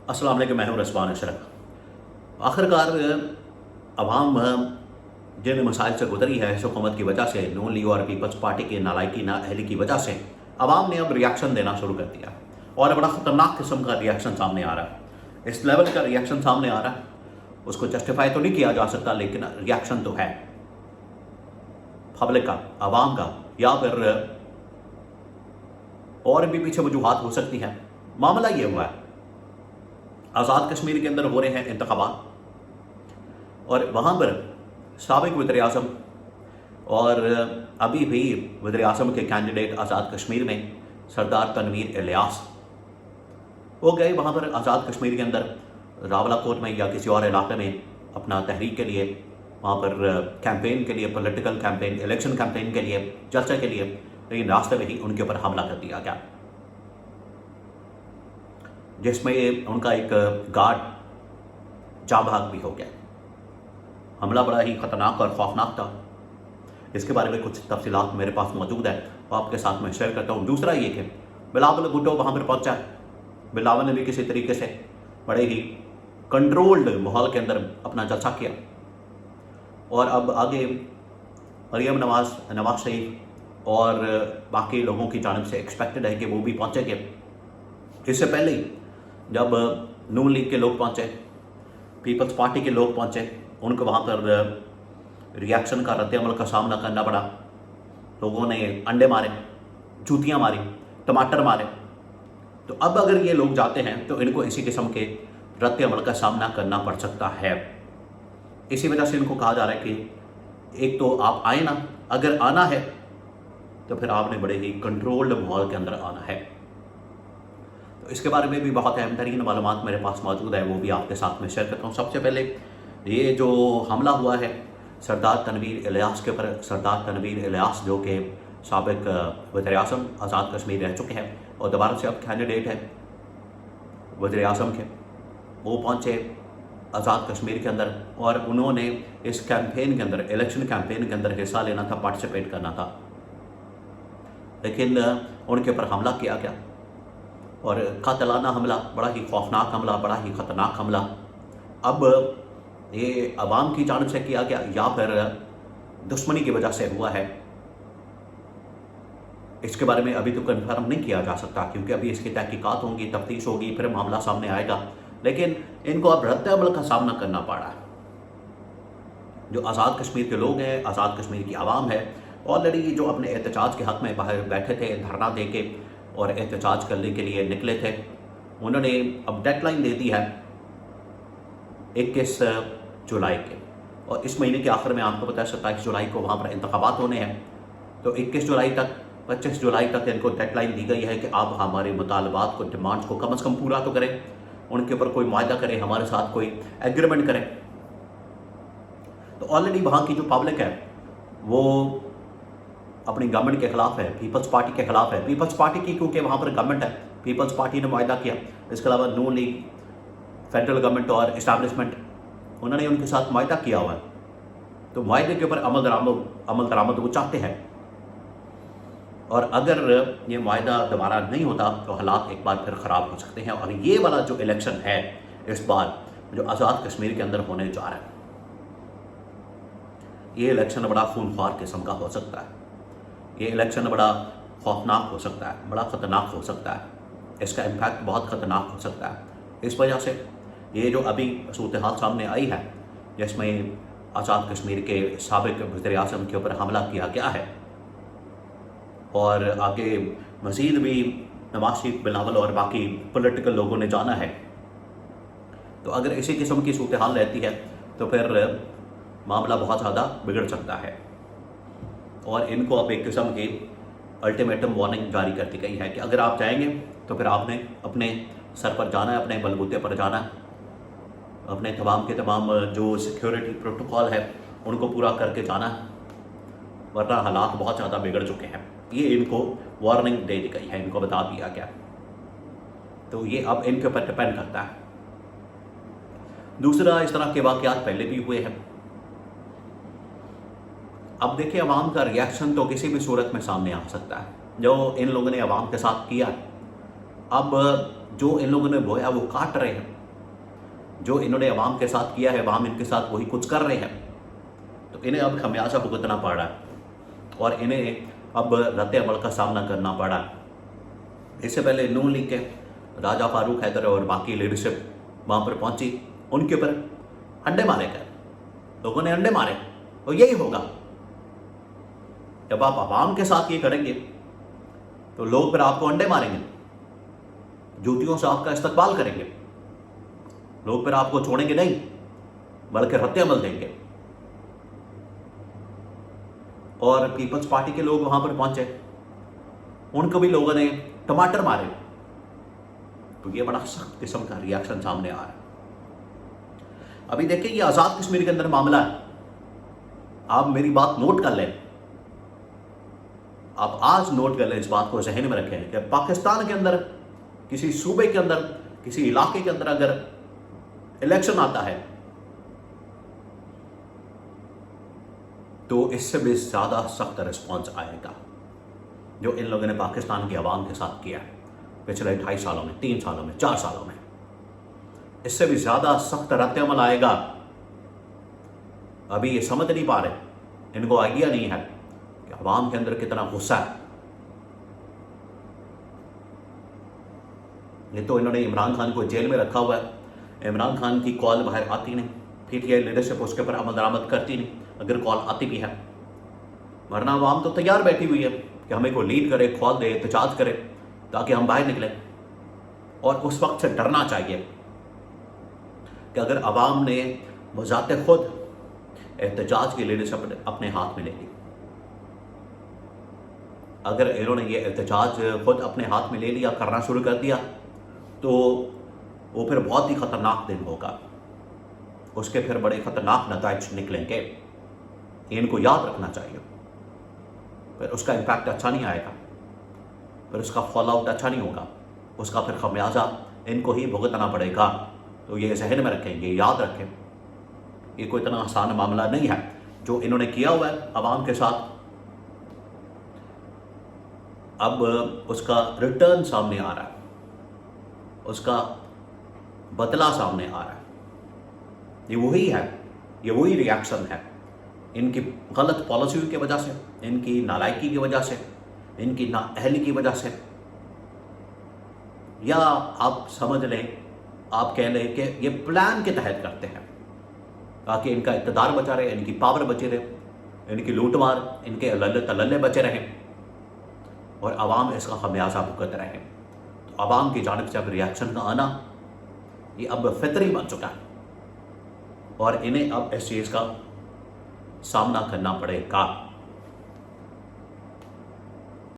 अस्सलाम वालेकुम, मैं हूं रज़वान अशरफ। आखिरकार अवाम जिन मसाइल से गुजरी है इस हुकूमत की वजह से, नून लीग और पीपल्स पार्टी की नालायकी नाअहली की वजह से अवाम ने अब रिएक्शन देना शुरू कर दिया और बड़ा ख़तरनाक किस्म का रिएक्शन सामने आ रहा है। इस लेवल का रिएक्शन सामने आ रहा है, उसको जस्टिफाई तो नहीं किया जा सकता, लेकिन रिएक्शन तो है पब्लिक का, अवाम का, या फिर और भी पीछे वजूहात हो सकती है। मामला ये हुआ है, आज़ाद कश्मीर के अंदर हो रहे हैं इंतखाबात और वहाँ पर साबिक वज़ीर आज़म और अभी भी वज़ीर आज़म के कैंडिडेट आज़ाद कश्मीर में सरदार तनवीर इलियास, वो गए वहाँ पर आज़ाद कश्मीर के अंदर रावलाकोट में या किसी और इलाके में अपना तहरीक के लिए, वहाँ पर कैंपेन के लिए, पॉलिटिकल कैंपेन, इलेक्शन कैंपेन के लिए, चर्चा के लिए, लेकिन रास्ते में ही उनके ऊपर हमला कर दिया गया, जिसमें उनका एक गार्ड जाँ भाग भी हो गया। हमला बड़ा ही ख़तरनाक और खौफनाक था। इसके बारे में कुछ तफसीलात मेरे पास मौजूद है, वो आपके साथ मैं शेयर करता हूँ। दूसरा ये कि बिलावल भुट्टो वहाँ पर पहुँचा, बिलावल ने भी किसी तरीके से बड़े ही कंट्रोल्ड माहौल के अंदर अपना जलसा किया और अब आगे मरियम नवाज शरीफ और बाकी लोगों की जानिब से एक्सपेक्टेड है कि वो भी पहुँचेंगे। इससे पहले ही जब नून लीग के लोग पहुँचे, पीपल्स पार्टी के लोग पहुँचे, उनको वहाँ पर रिएक्शन का रद्द-ए-अमल का सामना करना पड़ा। लोगों ने अंडे मारे, जूतियाँ मारी, टमाटर मारे। तो अब अगर ये लोग जाते हैं तो इनको इसी किस्म के रद्द-ए-अमल का सामना करना पड़ सकता है। इसी वजह से इनको कहा जा रहा है कि एक तो आप आए ना, अगर आना है तो फिर आपने बड़े ही कंट्रोल्ड माहौल के अंदर आना है। तो इसके बारे में भी बहुत अहम तरीन मालूमात मेरे पास मौजूद है, वो भी आपके साथ में शेयर करता हूँ। सबसे पहले ये जो हमला हुआ है सरदार तनवीर इलियास के ऊपर, सरदार तनवीर इलियास जो कि साबिक वज़ीर आज़म आज़ाद कश्मीर रह चुके हैं और दोबारा से अब कैंडिडेट है वज़ीर आज़म के, वो पहुँचे आज़ाद कश्मीर के अंदर और उन्होंने इस कैंपेन के अंदर, इलेक्शन कैंपेन के अंदर हिस्सा लेना था, पार्टिसिपेट करना था, लेकिन उनके ऊपर हमला किया गया और कातिलाना हमला, बड़ा ही खौफनाक हमला, बड़ा ही ख़तरनाक हमला। अब ये अवाम की जानिब से किया गया या फिर दुश्मनी की वजह से हुआ है, इसके बारे में अभी तो कंफर्म नहीं किया जा सकता, क्योंकि अभी इसकी तहकीकात होंगी, तफ्तीश होगी, फिर मामला सामने आएगा। लेकिन इनको अब रद्द-ए-अमल का सामना करना पड़ा। जो आज़ाद कश्मीर के लोग हैं, आज़ाद कश्मीर की आवाम है, ऑलरेडी जो अपने एहतजाज के हक़ में बाहर बैठे थे, धरना दे के और एहतजाज करने के लिए निकले थे, उन्होंने अब डेडलाइन दे दी है 21 जुलाई के, और इस महीने के आखिर में आपको पता है 27 जुलाई को वहाँ पर इंतखाबात होने हैं। तो 21 जुलाई तक, 25 जुलाई तक इनको डेडलाइन दी गई है कि आप हमारे मुतालबात को, डिमांड्स को कम से कम पूरा तो करें, उनके ऊपर कोई मुआहदा करें, हमारे साथ कोई एग्रीमेंट करें। तो ऑलरेडी वहाँ की जो पब्लिक है वो अपनी गवर्नमेंट के ख़िलाफ़ है, पीपल्स पार्टी के ख़िलाफ़ है। पीपल्स पार्टी की क्योंकि वहाँ पर गवर्नमेंट है, पीपल्स पार्टी ने मुआहदा किया। इसके अलावा नून लीग, फेडरल गवर्नमेंट और इस्टेब्लिशमेंट, उन्होंने उनके साथ मुआहदा किया हुआ है। तो मुआहदे के ऊपर अमल दरामद वो चाहते हैं, और अगर ये मुआहदा दोबारा नहीं होता तो हालात एक बार फिर ख़राब हो सकते हैं। और ये वाला जो इलेक्शन है इस बार जो आज़ाद कश्मीर के अंदर होने जा रहा है, ये इलेक्शन बड़ा खूनख्वार किस्म का हो सकता है, ये इलेक्शन बड़ा खौफनाक हो सकता है, बड़ा ख़तरनाक हो सकता है, इसका इम्पैक्ट बहुत ख़तरनाक हो सकता है। इस वजह से ये जो अभी सूरत हाल सामने आई है, जिसमें आज़ाद कश्मीर के साबिक वज़ीर आज़म के ऊपर हमला किया गया है और आगे मज़ीद भी नवाज शरीफ, बिलावल और बाकी पॉलिटिकल लोगों ने जाना है, तो अगर इसी किस्म की सूरत हाल रहती है तो फिर मामला बहुत ज़्यादा बिगड़ सकता है। और इनको अब एक किस्म की अल्टीमेटम वार्निंग जारी कर दी गई है कि अगर आप जाएंगे तो फिर आपने अपने सर पर जाना है, अपने बलबूते पर जाना है, अपने तमाम के तमाम जो सिक्योरिटी प्रोटोकॉल है उनको पूरा करके जाना है, वरना हालात बहुत ज़्यादा बिगड़ चुके हैं। ये इनको वार्निंग दे दी गई है, इनको बता दिया गया। तो ये अब इनके ऊपर डिपेंड करता है। दूसरा, इस तरह के वाक़यात पहले भी हुए हैं। अब देखिए, अवाम का रिएक्शन तो किसी भी सूरत में सामने आ सकता है, जो इन लोगों ने अवाम के साथ किया। अब जो इन लोगों ने बोया वो काट रहे हैं, जो इन्होंने अवाम के साथ किया है, अवाम इनके साथ वही कुछ कर रहे हैं, तो इन्हें अब खमियाजा भुगतना पड़ रहा है और इन्हें अब रद्द अमल का सामना करना पड़ा। इससे पहले नून लीग के राजा फारूक हैदर और बाकी लीडरशिप वहाँ पर पहुंची, उनके ऊपर अंडे मारे गए, लोगों ने अंडे मारे। और यही होगा, जब आप आवाम के साथ ये करेंगे तो लोग फिर आपको अंडे मारेंगे, जूतियों से आपका इस्तकबाल करेंगे, लोग फिर आपको छोड़ेंगे नहीं बल्कि रद्द अमल देंगे। और पीपल्स पार्टी के लोग वहां पर पहुंचे, उनको भी लोगों ने टमाटर मारे। तो ये बड़ा सख्त किस्म का रिएक्शन सामने आ रहा है। अभी देखिए, ये आजाद कश्मीर के अंदर मामला है, आप मेरी बात नोट कर लें, आप आज नोट कर लें, इस बात को जहन में रखें कि पाकिस्तान के अंदर किसी सूबे के अंदर, किसी इलाके के अंदर अगर इलेक्शन आता है तो इससे भी ज्यादा सख्त रिस्पॉन्स आएगा जो इन लोगों ने पाकिस्तान की आवाम के साथ किया पिछले 2.5 सालों में, 3 सालों में, 4 सालों में। इससे भी ज्यादा सख्त रद्द अमल आएगा। अभी ये समझ नहीं पा रहे, इनको आइडिया नहीं है कि आवाम के अंदर कितना गुस्सा है। ये तो इन्होंने इमरान खान को जेल में रखा हुआ है, इमरान खान की कॉल बाहर आती नहीं, पीटीआई लीडरशिप उसके ऊपर अमल दरामद करती नहीं अगर कॉल आती भी है, वरना आवाम तो तैयार बैठी हुई है कि हमें को लीड करे, कॉल दे, एहतजाज करे ताकि हम बाहर निकलें। और उस वक्त से डरना चाहिए कि अगर आवाम ने बजाते खुद एहतजाज की लीडरशिप अपने हाथ में ले ली, अगर इन्होंने ये एहतजाज खुद अपने हाथ में ले लिया, करना शुरू कर दिया, तो वो फिर बहुत ही खतरनाक दिन होगा, उसके फिर बड़े खतरनाक नतीजे निकलेंगे। इनको याद रखना चाहिए। फिर उसका इम्पैक्ट अच्छा नहीं आएगा, फिर उसका फॉल आउट अच्छा नहीं होगा, उसका फिर खमियाजा इनको ही भुगतना पड़ेगा। तो ये जहन में रखें, ये याद रखें, ये कोई इतना आसान मामला नहीं है जो इन्होंने किया हुआ है आवाम के साथ। अब उसका रिटर्न सामने आ रहा है, उसका बदला सामने आ रहा है। ये वही है, ये वही रिएक्शन है इनकी गलत पॉलिसी की वजह से, इनकी नालायकी की वजह से, इनकी नाअहली की वजह से, या आप समझ लें, आप कह लें कि ये प्लान के तहत करते हैं ताकि इनका इक़्तिदार बचा रहे, इनकी पावर बची रहे, इनकी लूटमार, इनके अल्ले तल्ले बचे रहें और आवाम इसका खमियाजा भुगत रहे। तो आवाम की जानिब से अब रिएक्शन का आना ये अब फितरी बन चुका है और इन्हें अब इस चीज़ का सामना करना पड़ेगा।